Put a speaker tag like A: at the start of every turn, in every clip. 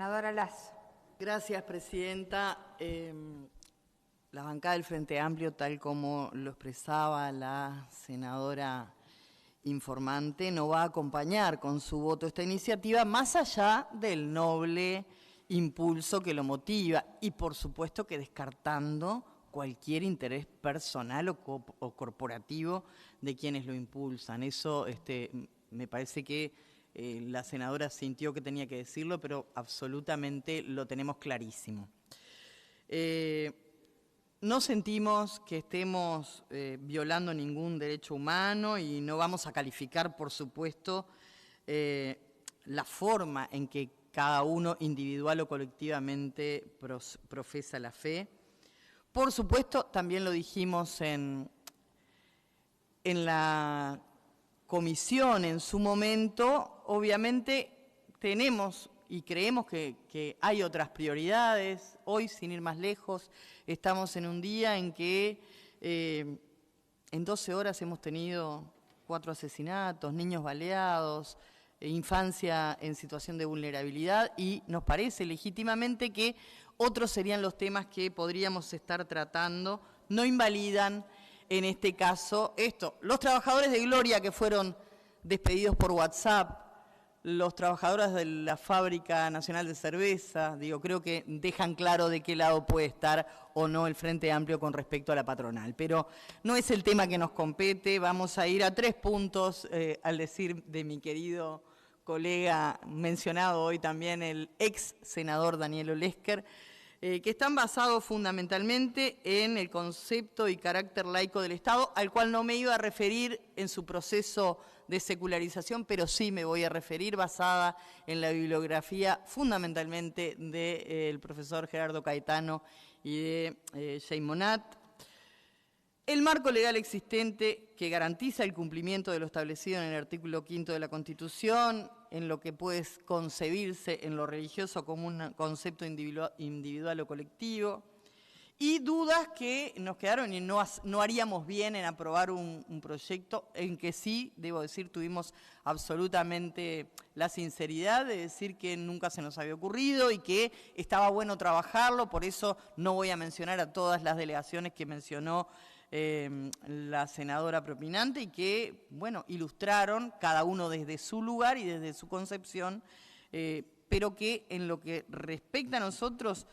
A: Senadora Lasso.
B: Gracias, presidenta. La bancada del Frente Amplio, tal como lo expresaba la senadora informante, no va a acompañar con su voto esta iniciativa, más allá del noble impulso que lo motiva y, por supuesto, que descartando cualquier interés personal o corporativo de quienes lo impulsan. Eso me parece que la senadora sintió que tenía que decirlo, pero absolutamente lo tenemos clarísimo. No sentimos que estemos violando ningún derecho humano y no vamos a calificar, por supuesto, la forma en que cada uno individual o colectivamente profesa la fe. Por supuesto, también lo dijimos en la comisión en su momento, obviamente tenemos y creemos que hay otras prioridades. Hoy, sin ir más lejos, estamos en un día en que en 12 horas hemos tenido 4 asesinatos, niños baleados, infancia en situación de vulnerabilidad, y nos parece legítimamente que otros serían los temas que podríamos estar tratando. No invalidan en este caso esto. Los trabajadores de Gloria que fueron despedidos por WhatsApp, los trabajadores de la Fábrica Nacional de Cerveza, creo que dejan claro de qué lado puede estar o no el Frente Amplio con respecto a la patronal. Pero no es el tema que nos compete. Vamos a ir a 3 puntos, al decir de mi querido colega mencionado hoy también, el ex senador Daniel Olesker, que están basados fundamentalmente en el concepto y carácter laico del Estado, al cual no me iba a referir en su proceso de secularización, pero sí me voy a referir, basada en la bibliografía fundamentalmente del profesor Gerardo Caetano y de Jay Monat. El marco legal existente que garantiza el cumplimiento de lo establecido en el artículo 5 de la Constitución, en lo que puede concebirse en lo religioso como un concepto individual o colectivo, y dudas que nos quedaron y no haríamos bien en aprobar un proyecto en que sí, debo decir, tuvimos absolutamente la sinceridad de decir que nunca se nos había ocurrido y que estaba bueno trabajarlo. Por eso no voy a mencionar a todas las delegaciones que mencionó la senadora propinante y que, bueno, ilustraron cada uno desde su lugar y desde su concepción, pero que en lo que respecta a nosotros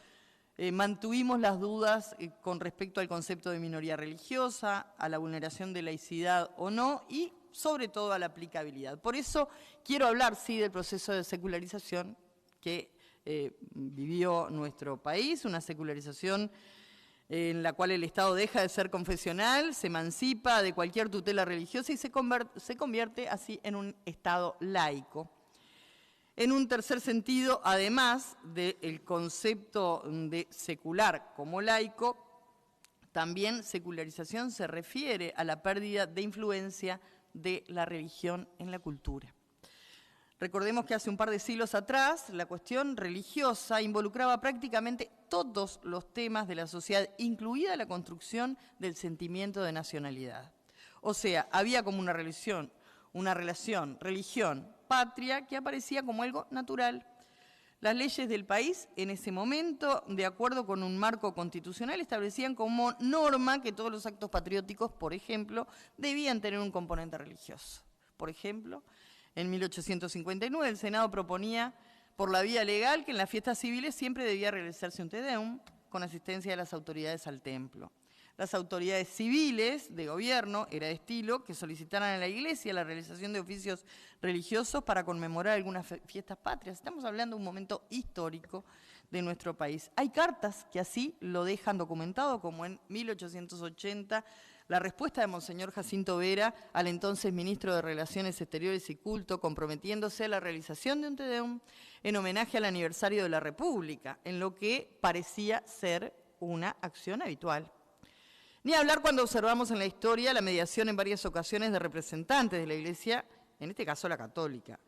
B: mantuvimos las dudas con respecto al concepto de minoría religiosa, a la vulneración de laicidad o no y sobre todo a la aplicabilidad. Por eso quiero hablar, sí, del proceso de secularización que vivió nuestro país, una secularización en la cual el Estado deja de ser confesional, se emancipa de cualquier tutela religiosa y se convierte así en un Estado laico. En un tercer sentido, además del concepto de secular como laico, también secularización se refiere a la pérdida de influencia de la religión en la cultura. Recordemos que hace un par de siglos atrás la cuestión religiosa involucraba prácticamente todos los temas de la sociedad, incluida la construcción del sentimiento de nacionalidad. O sea, había como una relación religión-patria que aparecía como algo natural. Las leyes del país en ese momento, de acuerdo con un marco constitucional, establecían como norma que todos los actos patrióticos, por ejemplo, debían tener un componente religioso. Por ejemplo, en 1859 el Senado proponía por la vía legal que en las fiestas civiles siempre debía realizarse un Te Deum con asistencia de las autoridades al templo. Las autoridades civiles de gobierno era de estilo que solicitaran a la Iglesia la realización de oficios religiosos para conmemorar algunas fiestas patrias. Estamos hablando de un momento histórico de nuestro país. Hay cartas que así lo dejan documentado, como en 1880, la respuesta de Monseñor Jacinto Vera al entonces ministro de Relaciones Exteriores y Culto, comprometiéndose a la realización de un Te Deum en homenaje al aniversario de la República, en lo que parecía ser una acción habitual. Ni hablar cuando observamos en la historia la mediación en varias ocasiones de representantes de la Iglesia, en este caso la católica,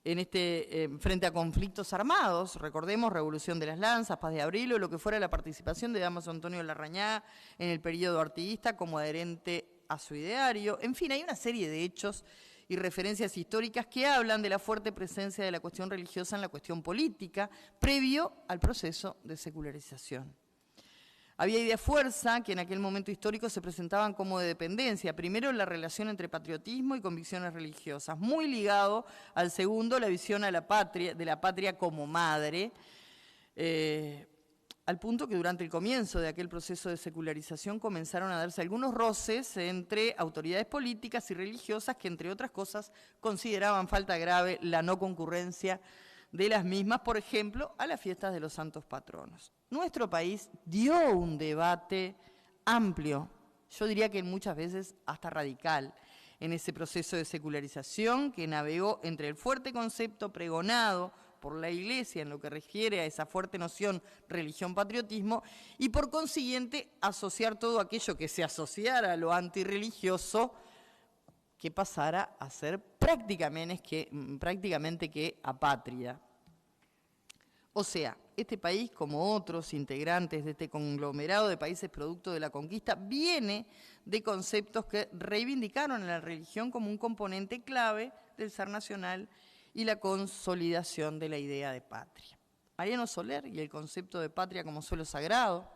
B: frente a conflictos armados. Recordemos Revolución de las Lanzas, Paz de Abril o lo que fuera la participación de Damaso Antonio Larrañaga en el periodo artiguista como adherente a su ideario. En fin, hay una serie de hechos y referencias históricas que hablan de la fuerte presencia de la cuestión religiosa en la cuestión política, previo al proceso de secularización. Había ideas fuerza que en aquel momento histórico se presentaban como de dependencia. Primero, la relación entre patriotismo y convicciones religiosas, muy ligado al segundo, la visión de la patria como madre, al punto que durante el comienzo de aquel proceso de secularización comenzaron a darse algunos roces entre autoridades políticas y religiosas que, entre otras cosas, consideraban falta grave la no concurrencia de las mismas, por ejemplo, a las fiestas de los santos patronos. Nuestro país dio un debate amplio, yo diría que muchas veces hasta radical, en ese proceso de secularización que navegó entre el fuerte concepto pregonado por la Iglesia en lo que refiere a esa fuerte noción religión-patriotismo y por consiguiente asociar todo aquello que se asociara a lo antirreligioso que pasara a ser prácticamente que apátrida. O sea, este país, como otros integrantes de este conglomerado de países producto de la conquista, viene de conceptos que reivindicaron a la religión como un componente clave del ser nacional y la consolidación de la idea de patria. Mariano Soler y el concepto de patria como suelo sagrado,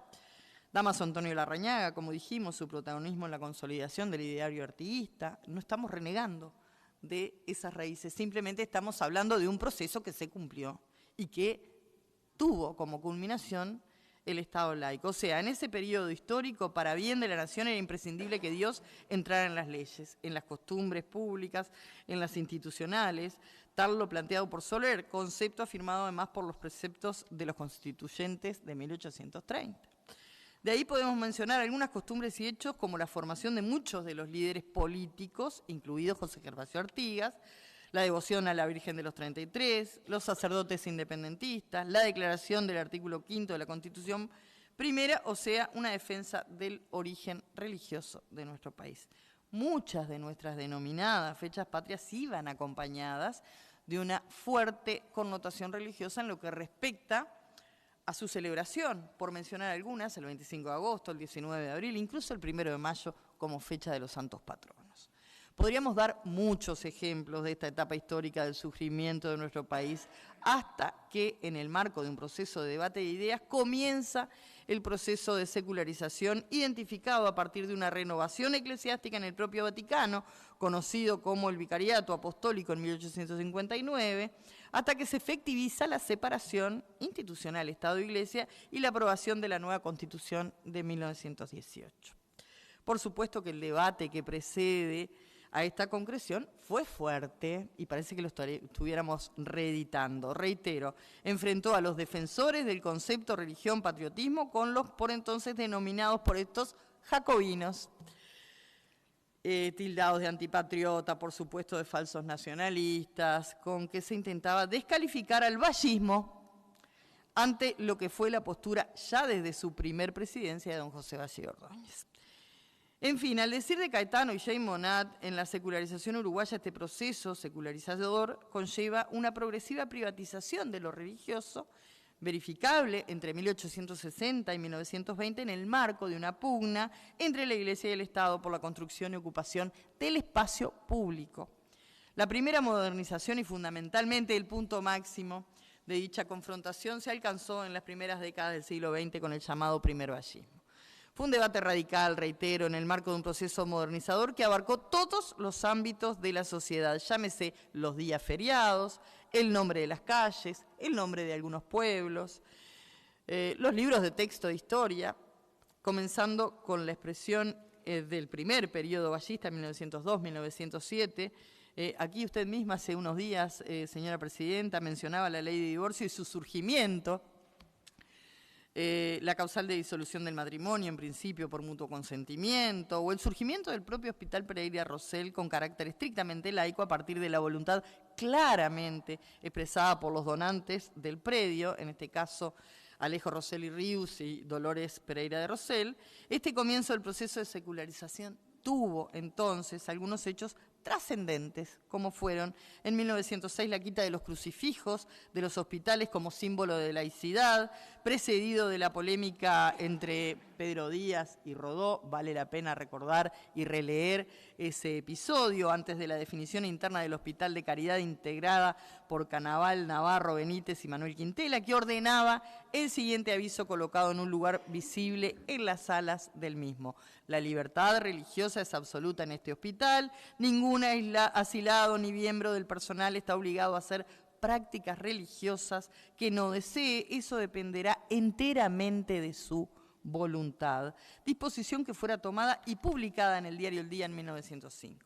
B: Dámaso Antonio Larrañaga, como dijimos, su protagonismo en la consolidación del ideario artiguista. No estamos renegando de esas raíces, simplemente estamos hablando de un proceso que se cumplió y que tuvo como culminación el Estado laico. O sea, en ese periodo histórico, para bien de la nación, era imprescindible que Dios entrara en las leyes, en las costumbres públicas, en las institucionales, tal lo planteado por Soler, concepto afirmado además por los preceptos de los constituyentes de 1830. De ahí podemos mencionar algunas costumbres y hechos como la formación de muchos de los líderes políticos, incluido José Gervasio Artigas, la devoción a la Virgen de los 33, los sacerdotes independentistas, la declaración del artículo 5 de la Constitución Primera, o sea, una defensa del origen religioso de nuestro país. Muchas de nuestras denominadas fechas patrias iban acompañadas de una fuerte connotación religiosa en lo que respecta a su celebración, por mencionar algunas, el 25 de agosto, el 19 de abril, incluso el 1 de mayo como fecha de los santos patronos. Podríamos dar muchos ejemplos de esta etapa histórica del surgimiento de nuestro país hasta que, en el marco de un proceso de debate de ideas, comienza el proceso de secularización identificado a partir de una renovación eclesiástica en el propio Vaticano, conocido como el Vicariato Apostólico en 1859, hasta que se efectiviza la separación institucional Estado-Iglesia y la aprobación de la nueva Constitución de 1918. Por supuesto que el debate que precede a esta concreción fue fuerte y parece que lo estuviéramos reeditando. Reitero, enfrentó a los defensores del concepto religión-patriotismo con los por entonces denominados por estos jacobinos, tildados de antipatriota, por supuesto de falsos nacionalistas, con que se intentaba descalificar al vallismo ante lo que fue la postura ya desde su primer presidencia de don José Valle Ordóñez. En fin, al decir de Caetano y Jay Monat, en la secularización uruguaya este proceso secularizador conlleva una progresiva privatización de lo religioso, verificable entre 1860 y 1920 en el marco de una pugna entre la Iglesia y el Estado por la construcción y ocupación del espacio público. La primera modernización y fundamentalmente el punto máximo de dicha confrontación se alcanzó en las primeras décadas del siglo XX con el llamado primer vallismo. Fue un debate radical, reitero, en el marco de un proceso modernizador que abarcó todos los ámbitos de la sociedad, llámese los días feriados, el nombre de las calles, el nombre de algunos pueblos, los libros de texto de historia, comenzando con la expresión del primer periodo vallista, 1902-1907. Aquí usted misma hace unos días, señora presidenta, mencionaba la ley de divorcio y su surgimiento, la causal de disolución del matrimonio, en principio por mutuo consentimiento, o el surgimiento del propio Hospital Pereira Rosell con carácter estrictamente laico a partir de la voluntad claramente expresada por los donantes del predio, en este caso Alejo Rosell y Rius y Dolores Pereira de Rosell. Este comienzo del proceso de secularización tuvo entonces algunos hechos trascendentes, como fueron en 1906 la quita de los crucifijos de los hospitales como símbolo de laicidad, precedido de la polémica entre Pedro Díaz y Rodó. Vale la pena recordar y releer ese episodio antes de la definición interna del Hospital de Caridad integrada por Canaval, Navarro, Benítez y Manuel Quintela, que ordenaba el siguiente aviso colocado en un lugar visible en las salas del mismo: la libertad religiosa es absoluta en este hospital, ningún asilado ni miembro del personal está obligado a hacer prácticas religiosas que no desee, eso dependerá enteramente de su voluntad. Disposición que fuera tomada y publicada en el diario El Día en 1905.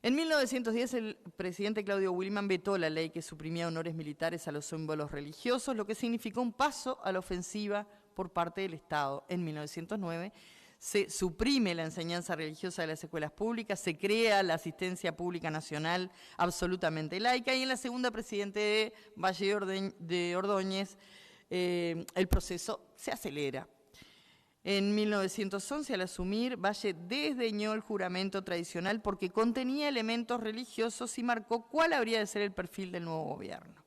B: En 1910 el presidente Claudio Williman vetó la ley que suprimía honores militares a los símbolos religiosos, lo que significó un paso a la ofensiva por parte del Estado. En 1909 se suprime la enseñanza religiosa de las escuelas públicas, se crea la asistencia pública nacional absolutamente laica, y en la segunda presidente de Valle de Ordóñez el proceso se acelera. En 1911, al asumir, Valle desdeñó el juramento tradicional porque contenía elementos religiosos y marcó cuál habría de ser el perfil del nuevo gobierno.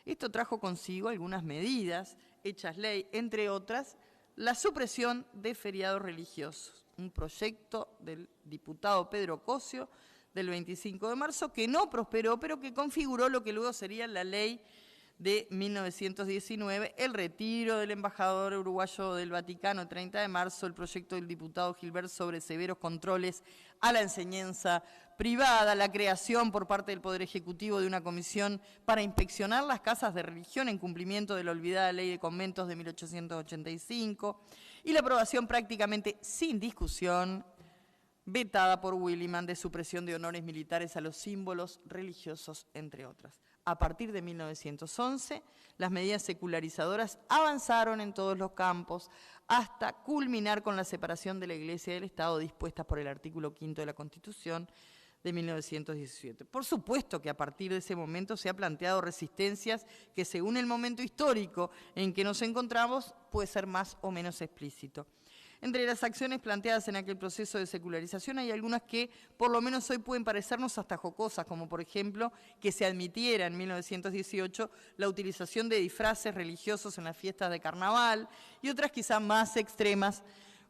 B: Esto trajo consigo algunas medidas hechas ley, entre otras, la supresión de feriados religiosos, un proyecto del diputado Pedro Cosio del 25 de marzo que no prosperó, pero que configuró lo que luego sería la ley de 1919, el retiro del embajador uruguayo del Vaticano el 30 de marzo, el proyecto del diputado Gilbert sobre severos controles a la enseñanza privada, la creación por parte del Poder Ejecutivo de una comisión para inspeccionar las casas de religión en cumplimiento de la olvidada Ley de Conventos de 1885 y la aprobación prácticamente sin discusión, vetada por Williman, de supresión de honores militares a los símbolos religiosos, entre otras. A partir de 1911, las medidas secularizadoras avanzaron en todos los campos hasta culminar con la separación de la Iglesia y del Estado dispuestas por el artículo 5 de la Constitución de 1917. Por supuesto que a partir de ese momento se han planteado resistencias que, según el momento histórico en que nos encontramos, puede ser más o menos explícito. Entre las acciones planteadas en aquel proceso de secularización hay algunas que por lo menos hoy pueden parecernos hasta jocosas, como por ejemplo que se admitiera en 1918 la utilización de disfraces religiosos en las fiestas de carnaval, y otras quizá más extremas,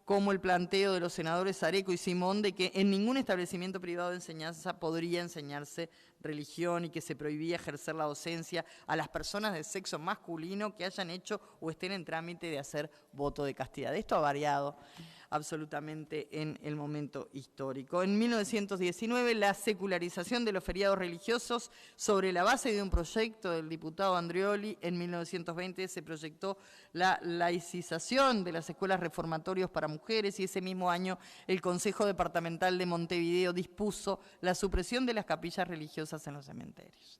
B: como el planteo de los senadores Areco y Simón de que en ningún establecimiento privado de enseñanza podría enseñarse religión y que se prohibía ejercer la docencia a las personas de sexo masculino que hayan hecho o estén en trámite de hacer voto de castidad. Esto ha variado absolutamente en el momento histórico. En 1919, la secularización de los feriados religiosos sobre la base de un proyecto del diputado Andreoli. En 1920 se proyectó la laicización de las escuelas reformatorias para mujeres, y ese mismo año el Consejo Departamental de Montevideo dispuso la supresión de las capillas religiosas en los cementerios.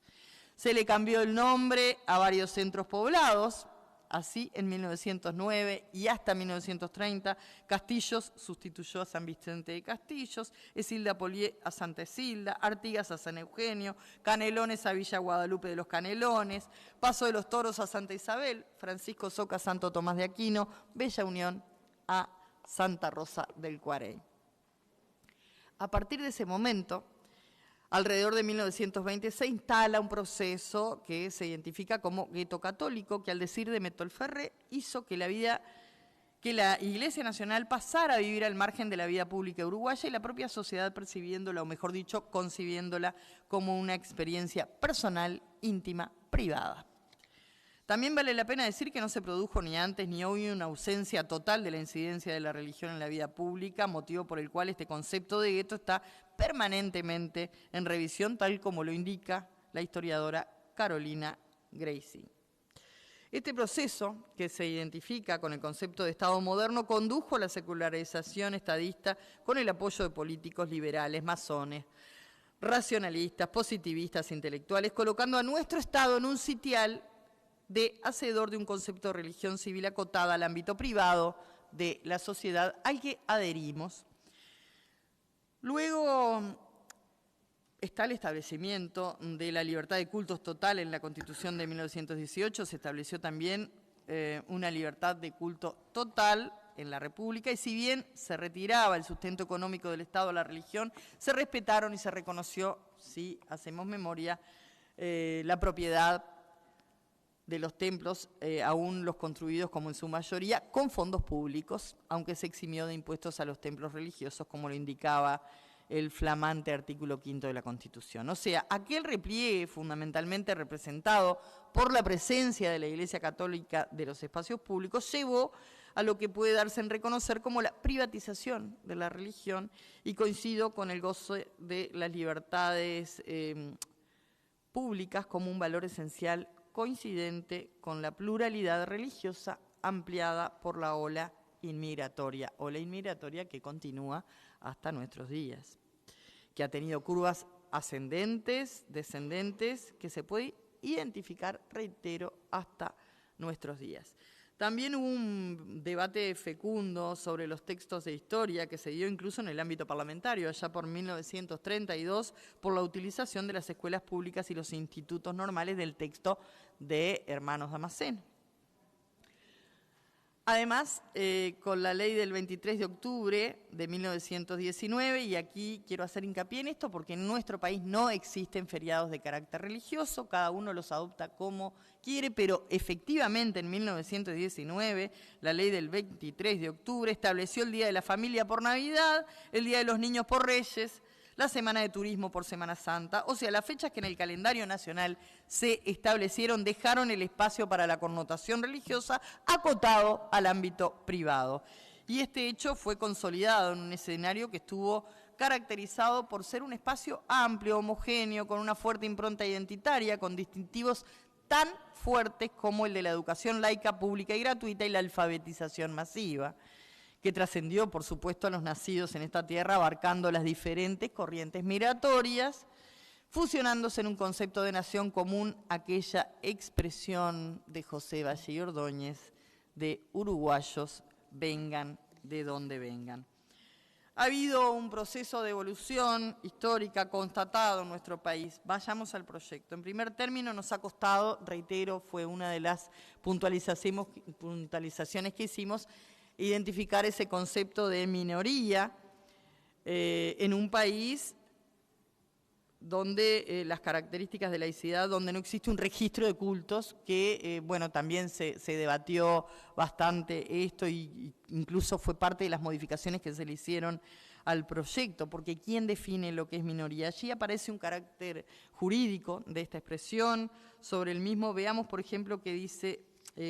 B: Se le cambió el nombre a varios centros poblados. Así, en 1909 y hasta 1930, Castillos sustituyó a San Vicente de Castillos, Esilda Polié a Santa Esilda, Artigas a San Eugenio, Canelones a Villa Guadalupe de los Canelones, Paso de los Toros a Santa Isabel, Francisco Soca a Santo Tomás de Aquino, Bella Unión a Santa Rosa del Cuarey. A partir de ese momento, alrededor de 1920 se instala un proceso que se identifica como gueto católico, que al decir de Metolferre hizo que la Iglesia Nacional pasara a vivir al margen de la vida pública uruguaya, y la propia sociedad percibiéndola, o mejor dicho, concibiéndola como una experiencia personal, íntima, privada. También vale la pena decir que no se produjo ni antes ni hoy una ausencia total de la incidencia de la religión en la vida pública, motivo por el cual este concepto de gueto está permanentemente en revisión, tal como lo indica la historiadora Carolina Gracie. Este proceso, que se identifica con el concepto de Estado moderno, condujo a la secularización estadista con el apoyo de políticos liberales, masones, racionalistas, positivistas, intelectuales, colocando a nuestro Estado en un sitial de hacedor de un concepto de religión civil acotada al ámbito privado de la sociedad al que adherimos. Luego está el establecimiento de la libertad de cultos total en la Constitución de 1918. Se estableció también una libertad de culto total en la República, y si bien se retiraba el sustento económico del Estado a la religión, se respetaron y se reconoció, si hacemos memoria, la propiedad de los templos, aún los construidos como en su mayoría, con fondos públicos, aunque se eximió de impuestos a los templos religiosos, como lo indicaba el flamante artículo 5 de la Constitución. O sea, aquel repliegue fundamentalmente representado por la presencia de la Iglesia Católica de los espacios públicos llevó a lo que puede darse en reconocer como la privatización de la religión, y coincido con el goce de las libertades públicas como un valor esencial coincidente con la pluralidad religiosa ampliada por la ola inmigratoria que continúa hasta nuestros días, que ha tenido curvas ascendentes, descendentes, que se puede identificar, reitero, hasta nuestros días. También hubo un debate fecundo sobre los textos de historia que se dio incluso en el ámbito parlamentario, allá por 1932, por la utilización de las escuelas públicas y los institutos normales del texto de Hermanos Damasceno. Además, con la ley del 23 de octubre de 1919, y aquí quiero hacer hincapié en esto porque en nuestro país no existen feriados de carácter religioso, cada uno los adopta como quiere, pero efectivamente en 1919 la ley del 23 de octubre estableció el Día de la Familia por Navidad, el Día de los Niños por Reyes, la Semana de Turismo por Semana Santa. O sea, las fechas que en el calendario nacional se establecieron dejaron el espacio para la connotación religiosa acotado al ámbito privado. Y este hecho fue consolidado en un escenario que estuvo caracterizado por ser un espacio amplio, homogéneo, con una fuerte impronta identitaria, con distintivos tan fuertes como el de la educación laica, pública y gratuita y la alfabetización masiva, que trascendió, por supuesto, a los nacidos en esta tierra, abarcando las diferentes corrientes migratorias, fusionándose en un concepto de nación común, aquella expresión de José Valle y Ordóñez, de uruguayos, vengan de donde vengan. Ha habido un proceso de evolución histórica constatado en nuestro país. Vayamos al proyecto. En primer término, nos ha costado, reitero, fue una de las puntualizaciones que hicimos, identificar ese concepto de minoría en un país donde las características de laicidad, donde no existe un registro de cultos, que bueno, también se debatió bastante esto y incluso fue parte de las modificaciones que se le hicieron al proyecto, porque ¿quién define lo que es minoría? Allí aparece un carácter jurídico de esta expresión. Sobre el mismo veamos, por ejemplo, que dice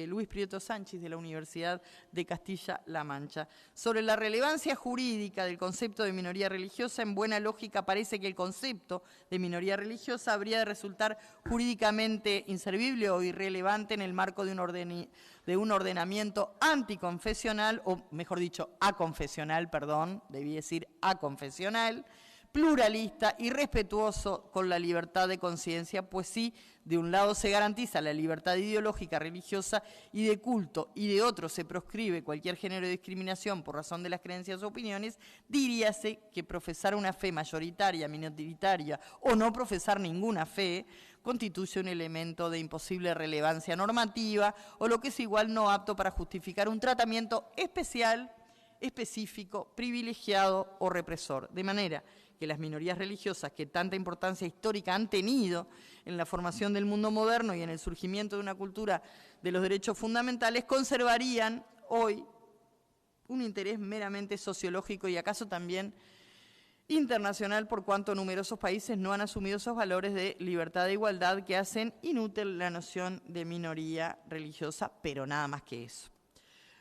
B: Luis Prieto Sánchez de la Universidad de Castilla-La Mancha. Sobre la relevancia jurídica del concepto de minoría religiosa, en buena lógica parece que el concepto de minoría religiosa habría de resultar jurídicamente inservible o irrelevante en el marco de un ordenamiento anticonfesional, o mejor dicho, aconfesional, perdón, debí decir aconfesional, pluralista y respetuoso con la libertad de conciencia, pues sí, de un lado se garantiza la libertad ideológica, religiosa y de culto, y de otro se proscribe cualquier género de discriminación por razón de las creencias o opiniones, diríase que profesar una fe mayoritaria, minoritaria o no profesar ninguna fe constituye un elemento de imposible relevancia normativa, o lo que es igual, no apto para justificar un tratamiento especial, específico, privilegiado o represor, de manera que las minorías religiosas que tanta importancia histórica han tenido en la formación del mundo moderno y en el surgimiento de una cultura de los derechos fundamentales conservarían hoy un interés meramente sociológico y acaso también internacional, por cuanto numerosos países no han asumido esos valores de libertad e igualdad que hacen inútil la noción de minoría religiosa, pero nada más que eso.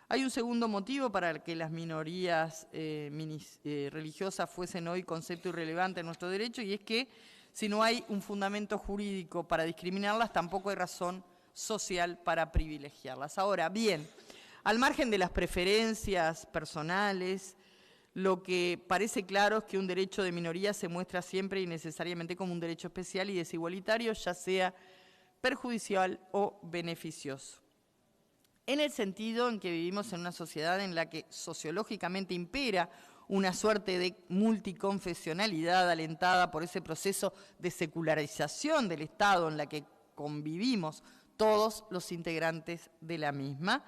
B: Hay un segundo motivo para que las minorías religiosas fuesen hoy concepto irrelevante en nuestro derecho, y es que si no hay un fundamento jurídico para discriminarlas, tampoco hay razón social para privilegiarlas. Ahora, bien, al margen de las preferencias personales, lo que parece claro es que un derecho de minoría se muestra siempre y necesariamente como un derecho especial y desigualitario, ya sea perjudicial o beneficioso. En el sentido en que vivimos en una sociedad en la que sociológicamente impera una suerte de multiconfesionalidad alentada por ese proceso de secularización del Estado en la que convivimos todos los integrantes de la misma,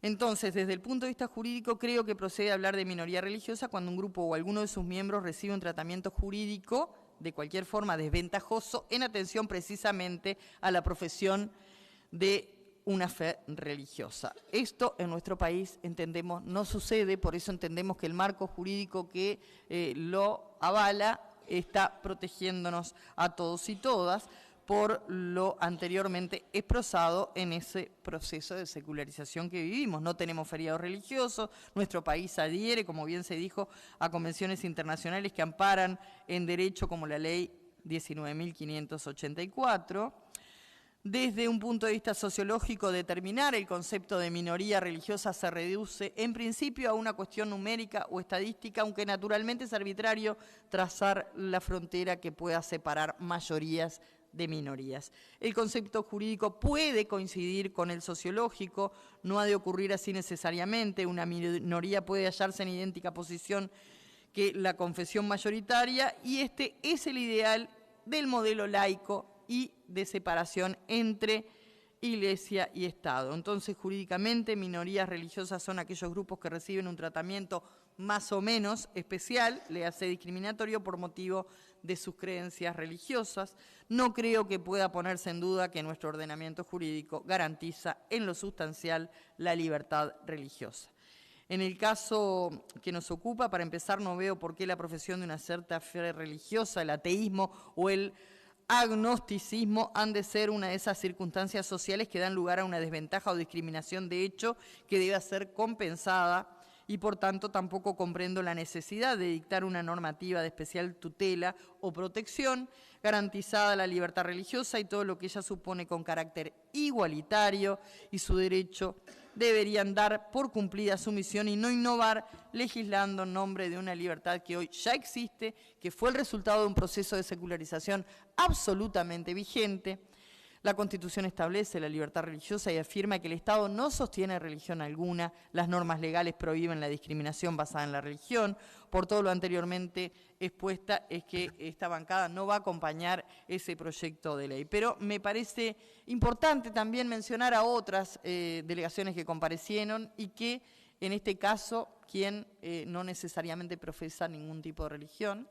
B: Entonces, desde el punto de vista jurídico, creo que procede hablar de minoría religiosa cuando un grupo o alguno de sus miembros recibe un tratamiento jurídico de cualquier forma desventajoso en atención precisamente a la profesión de una fe religiosa. Esto en nuestro país, entendemos, no sucede, por eso entendemos que el marco jurídico que lo avala está protegiéndonos a todos y todas, por lo anteriormente expresado en ese proceso de secularización que vivimos. No tenemos feriados religiosos, nuestro país adhiere, como bien se dijo, a convenciones internacionales que amparan en derecho como la Ley 19.584. Desde un punto de vista sociológico, determinar el concepto de minoría religiosa se reduce en principio a una cuestión numérica o estadística, aunque naturalmente es arbitrario trazar la frontera que pueda separar mayorías de minorías. El concepto jurídico puede coincidir con el sociológico, no ha de ocurrir así necesariamente. Una minoría puede hallarse en idéntica posición que la confesión mayoritaria, y este es el ideal del modelo laico y de separación entre Iglesia y Estado. Entonces, jurídicamente, minorías religiosas son aquellos grupos que reciben un tratamiento más o menos especial, le hace discriminatorio por motivo de sus creencias religiosas. No creo que pueda ponerse en duda que nuestro ordenamiento jurídico garantiza en lo sustancial la libertad religiosa. En el caso que nos ocupa, para empezar, no veo por qué la profesión de una cierta fe religiosa, el ateísmo o el agnosticismo han de ser una de esas circunstancias sociales que dan lugar a una desventaja o discriminación de hecho que debe ser compensada, y por tanto tampoco comprendo la necesidad de dictar una normativa de especial tutela o protección garantizada la libertad religiosa y todo lo que ella supone con carácter igualitario, y su derecho deberían dar por cumplida su misión y no innovar legislando en nombre de una libertad que hoy ya existe, que fue el resultado de un proceso de secularización absolutamente vigente. La Constitución establece la libertad religiosa y afirma que el Estado no sostiene religión alguna. Las normas legales prohíben la discriminación basada en la religión. Por todo lo anteriormente expuesta, es que esta bancada no va a acompañar ese proyecto de ley. Pero me parece importante también mencionar a otras delegaciones que comparecieron y que, en este caso, quien no necesariamente profesa ningún tipo de religión,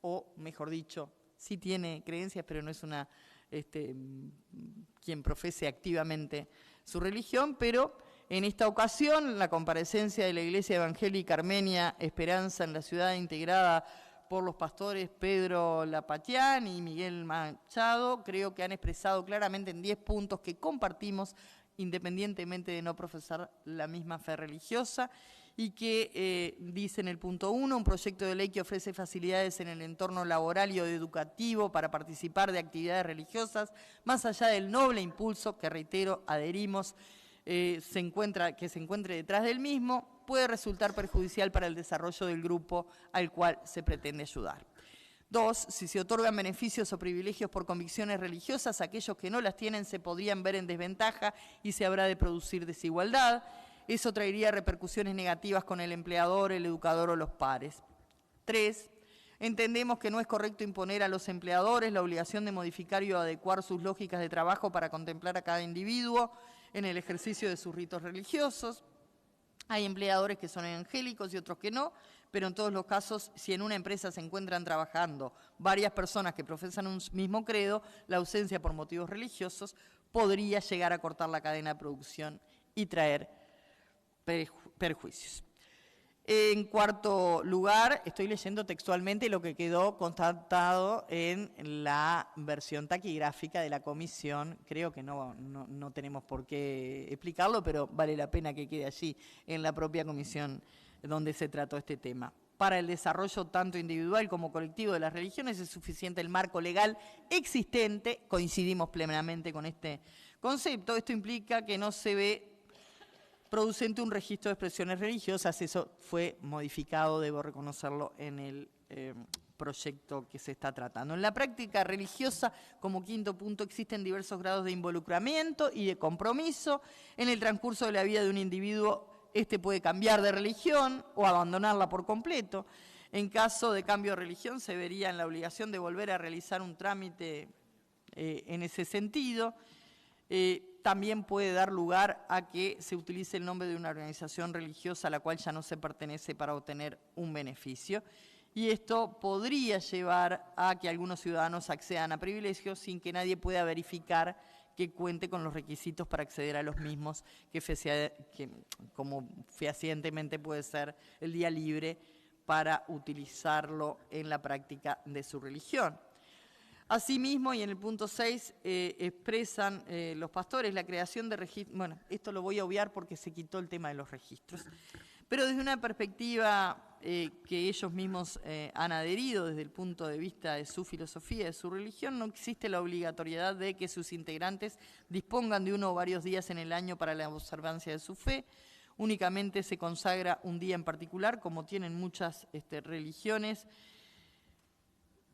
B: o mejor dicho, sí tiene creencias, pero no es una quien profese activamente su religión, pero en esta ocasión la comparecencia de la Iglesia Evangélica Armenia Esperanza en la ciudad, integrada por los pastores Pedro Lapatián y Miguel Machado, creo que han expresado claramente en 10 puntos que compartimos independientemente de no profesar la misma fe religiosa, y que dice en el punto 1, un proyecto de ley que ofrece facilidades en el entorno laboral y educativo para participar de actividades religiosas, más allá del noble impulso que, reitero, adherimos, que se encuentre detrás del mismo, puede resultar perjudicial para el desarrollo del grupo al cual se pretende ayudar. 2, si se otorgan beneficios o privilegios por convicciones religiosas, aquellos que no las tienen se podrían ver en desventaja y se habrá de producir desigualdad. Eso traería repercusiones negativas con el empleador, el educador o los pares. 3, entendemos que no es correcto imponer a los empleadores la obligación de modificar y adecuar sus lógicas de trabajo para contemplar a cada individuo en el ejercicio de sus ritos religiosos. Hay empleadores que son evangélicos y otros que no, pero en todos los casos, si en una empresa se encuentran trabajando varias personas que profesan un mismo credo, la ausencia por motivos religiosos podría llegar a cortar la cadena de producción y traer perjuicios. En cuarto lugar, estoy leyendo textualmente lo que quedó constatado en la versión taquigráfica de la comisión. Creo que no tenemos por qué explicarlo, pero vale la pena que quede allí en la propia comisión donde se trató este tema. Para el desarrollo tanto individual como colectivo de las religiones es suficiente el marco legal existente. Coincidimos plenamente con este concepto. Esto implica que no se ve producente un registro de expresiones religiosas. Eso fue modificado, debo reconocerlo, en el proyecto que se está tratando. En la práctica religiosa, como quinto punto, existen diversos grados de involucramiento y de compromiso. En el transcurso de la vida de un individuo, este puede cambiar de religión o abandonarla por completo. En caso de cambio de religión, se vería en la obligación de volver a realizar un trámite en ese sentido. También puede dar lugar a que se utilice el nombre de una organización religiosa a la cual ya no se pertenece para obtener un beneficio. Y esto podría llevar a que algunos ciudadanos accedan a privilegios sin que nadie pueda verificar que cuente con los requisitos para acceder a los mismos, como fehacientemente puede ser el día libre para utilizarlo en la práctica de su religión. Asimismo, y en el punto 6, expresan los pastores la creación de registros. Bueno, esto lo voy a obviar porque se quitó el tema de los registros. Pero desde una perspectiva que ellos mismos han adherido desde el punto de vista de su filosofía, de su religión, no existe la obligatoriedad de que sus integrantes dispongan de uno o varios días en el año para la observancia de su fe. Únicamente se consagra un día en particular, como tienen muchas religiones,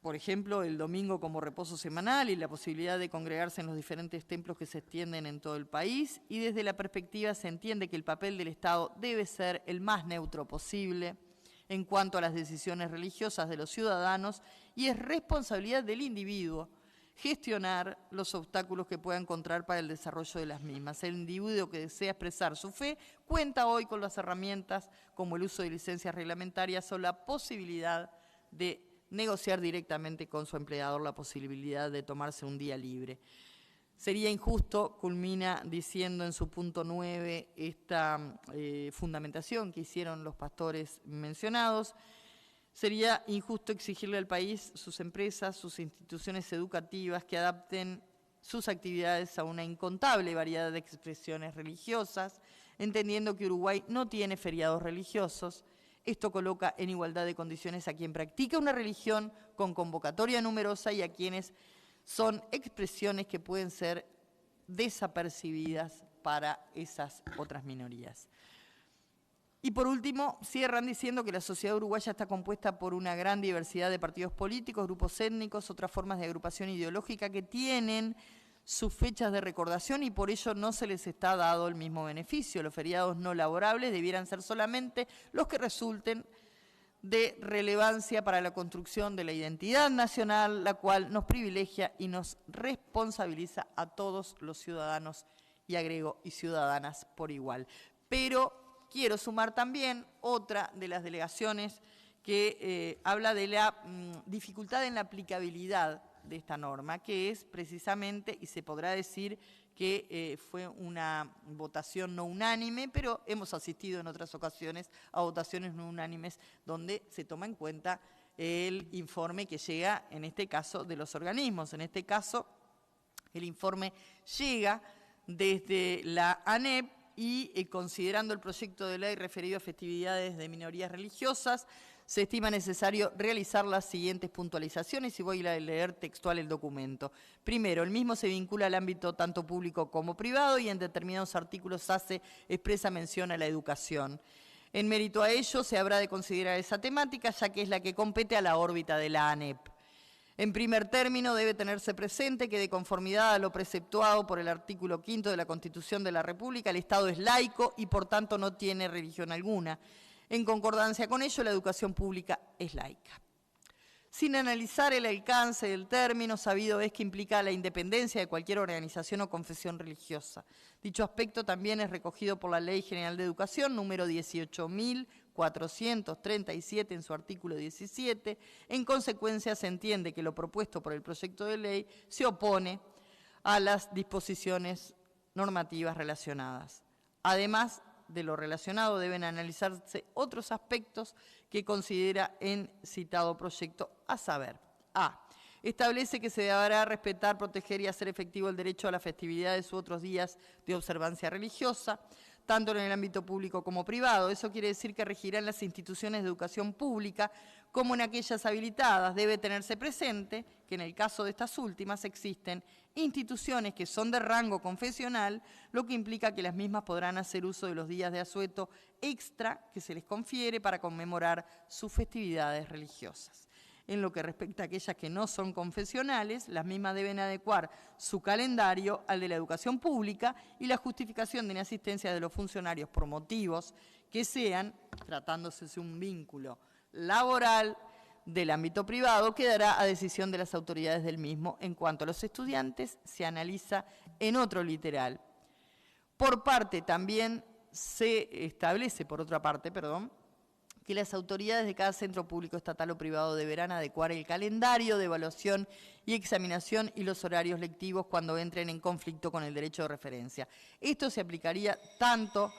B: por ejemplo, el domingo como reposo semanal y la posibilidad de congregarse en los diferentes templos que se extienden en todo el país. Y desde la perspectiva se entiende que el papel del Estado debe ser el más neutro posible en cuanto a las decisiones religiosas de los ciudadanos y es responsabilidad del individuo gestionar los obstáculos que pueda encontrar para el desarrollo de las mismas. El individuo que desea expresar su fe cuenta hoy con las herramientas como el uso de licencias reglamentarias o la posibilidad de negociar directamente con su empleador la posibilidad de tomarse un día libre. Sería injusto, culmina diciendo en su punto 9 esta fundamentación que hicieron los pastores mencionados, sería injusto exigirle al país, sus empresas, sus instituciones educativas que adapten sus actividades a una incontable variedad de expresiones religiosas, entendiendo que Uruguay no tiene feriados religiosos. Esto coloca en igualdad de condiciones a quien practica una religión con convocatoria numerosa y a quienes son expresiones que pueden ser desapercibidas para esas otras minorías. Y por último, cierran diciendo que la sociedad uruguaya está compuesta por una gran diversidad de partidos políticos, grupos étnicos, otras formas de agrupación ideológica que tienen sus fechas de recordación y por ello no se les está dado el mismo beneficio. Los feriados no laborables debieran ser solamente los que resulten de relevancia para la construcción de la identidad nacional, la cual nos privilegia y nos responsabiliza a todos los ciudadanos, y agrego, y ciudadanas por igual. Pero quiero sumar también otra de las delegaciones que habla de la dificultad en la aplicabilidad de esta norma, que es precisamente, y se podrá decir que fue una votación no unánime, pero hemos asistido en otras ocasiones a votaciones no unánimes donde se toma en cuenta el informe que llega, en este caso, de los organismos. En este caso, el informe llega desde la ANEP y considerando el proyecto de ley referido a festividades de minorías religiosas, se estima necesario realizar las siguientes puntualizaciones y voy a leer textual el documento. Primero, el mismo se vincula al ámbito tanto público como privado y en determinados artículos hace expresa mención a la educación. En mérito a ello, se habrá de considerar esa temática, ya que es la que compete a la órbita de la ANEP. En primer término, debe tenerse presente que de conformidad a lo preceptuado por el artículo 5 de la Constitución de la República, el Estado es laico y por tanto no tiene religión alguna. En concordancia con ello, la educación pública es laica. Sin analizar el alcance del término, sabido es que implica la independencia de cualquier organización o confesión religiosa. Dicho aspecto también es recogido por la Ley General de Educación, número 18.437, en su artículo 17. En consecuencia, se entiende que lo propuesto por el proyecto de ley se opone a las disposiciones normativas relacionadas. Además de lo relacionado, deben analizarse otros aspectos que considera en citado proyecto, a saber: A. Establece que se deberá respetar, proteger y hacer efectivo el derecho a las festividades u otros días de observancia religiosa, tanto en el ámbito público como privado. Eso quiere decir que regirá en las instituciones de educación pública como en aquellas habilitadas. Debe tenerse presente que en el caso de estas últimas existen instituciones que son de rango confesional, lo que implica que las mismas podrán hacer uso de los días de asueto extra que se les confiere para conmemorar sus festividades religiosas. En lo que respecta a aquellas que no son confesionales, las mismas deben adecuar su calendario al de la educación pública y la justificación de inasistencia de los funcionarios por motivos que sean, tratándose de un vínculo laboral, del ámbito privado quedará a decisión de las autoridades del mismo. En cuanto a los estudiantes, se analiza en otro literal. Por parte también se establece, por otra parte, que las autoridades de cada centro público, estatal o privado deberán adecuar el calendario de evaluación y examinación y los horarios lectivos cuando entren en conflicto con el derecho de referencia. Esto se aplicaría tanto...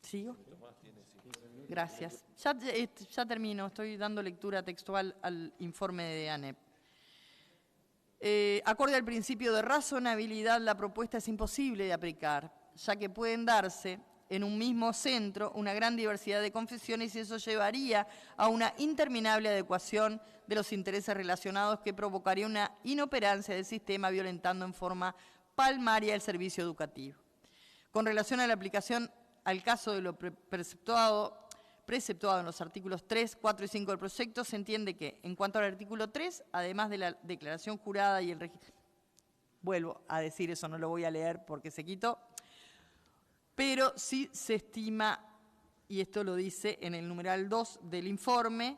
B: ¿Sigo? Gracias. Ya termino, estoy dando lectura textual al informe de ANEP. Acorde al principio de razonabilidad, la propuesta es imposible de aplicar, ya que pueden darse en un mismo centro una gran diversidad de confesiones y eso llevaría a una interminable adecuación de los intereses relacionados que provocaría una inoperancia del sistema violentando en forma palmaria el servicio educativo. Con relación a la aplicación al caso de lo preceptuado en los artículos 3, 4 y 5 del proyecto, se entiende que, en cuanto al artículo 3, además de la declaración jurada y el registro, vuelvo a decir eso, no lo voy a leer porque se quitó, pero sí se estima, y esto lo dice en el numeral 2 del informe,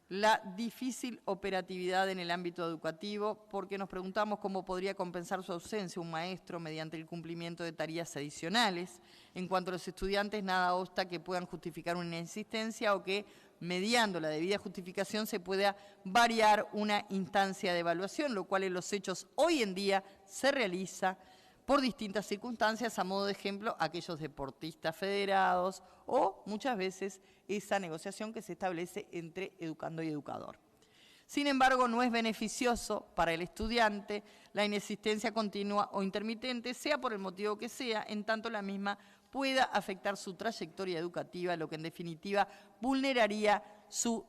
B: la difícil operatividad en el ámbito educativo, porque nos preguntamos cómo podría compensar su ausencia un maestro mediante el cumplimiento de tareas adicionales. En cuanto a los estudiantes, nada obsta que puedan justificar una insistencia o que, mediando la debida justificación, se pueda variar una instancia de evaluación, lo cual en los hechos hoy en día se realiza por distintas circunstancias, a modo de ejemplo, aquellos deportistas federados o muchas veces esa negociación que se establece entre educando y educador. Sin embargo, no es beneficioso para el estudiante la inexistencia continua o intermitente, sea por el motivo que sea, en tanto la misma pueda afectar su trayectoria educativa, lo que en definitiva vulneraría su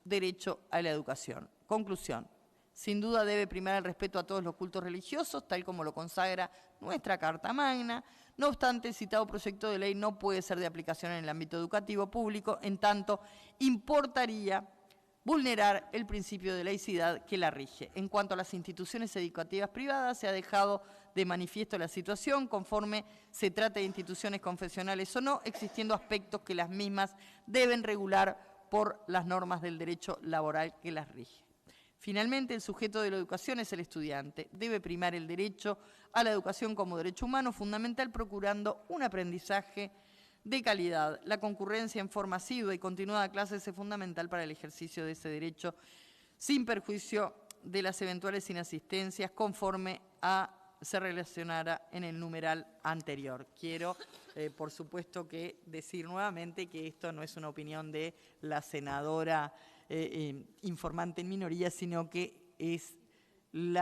B: derecho a la educación. Conclusión. Sin duda debe primar el respeto a todos los cultos religiosos, tal como lo consagra nuestra Carta Magna. No obstante, el citado proyecto de ley no puede ser de aplicación en el ámbito educativo público, en tanto importaría vulnerar el principio de laicidad que la rige. En cuanto a las instituciones educativas privadas, se ha dejado de manifiesto la situación, conforme se trate de instituciones confesionales o no, existiendo aspectos que las mismas deben regular por las normas del derecho laboral que las rige. Finalmente, el sujeto de la educación es el estudiante. Debe primar el derecho a la educación como derecho humano fundamental, procurando un aprendizaje de calidad. La concurrencia en forma asidua y continuada a clases es fundamental para el ejercicio de ese derecho, sin perjuicio de las eventuales inasistencias, conforme se relacionara en el numeral anterior. Quiero, por supuesto, decir nuevamente que esto no es una opinión de la senadora informante en minoría, sino que es el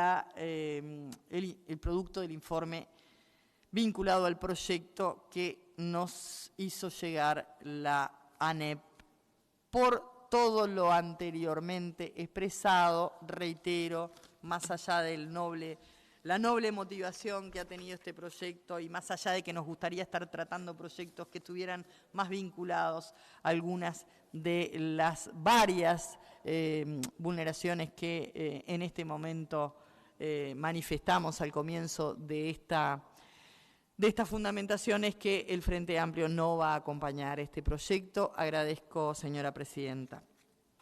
B: producto del informe vinculado al proyecto que nos hizo llegar la ANEP. Por todo lo anteriormente expresado, reitero, más allá del la noble motivación que ha tenido este proyecto y más allá de que nos gustaría estar tratando proyectos que estuvieran más vinculados a algunas de las varias vulneraciones que en este momento manifestamos al comienzo de esta fundamentación, es que el Frente Amplio no va a acompañar este proyecto. Agradezco, señora presidenta.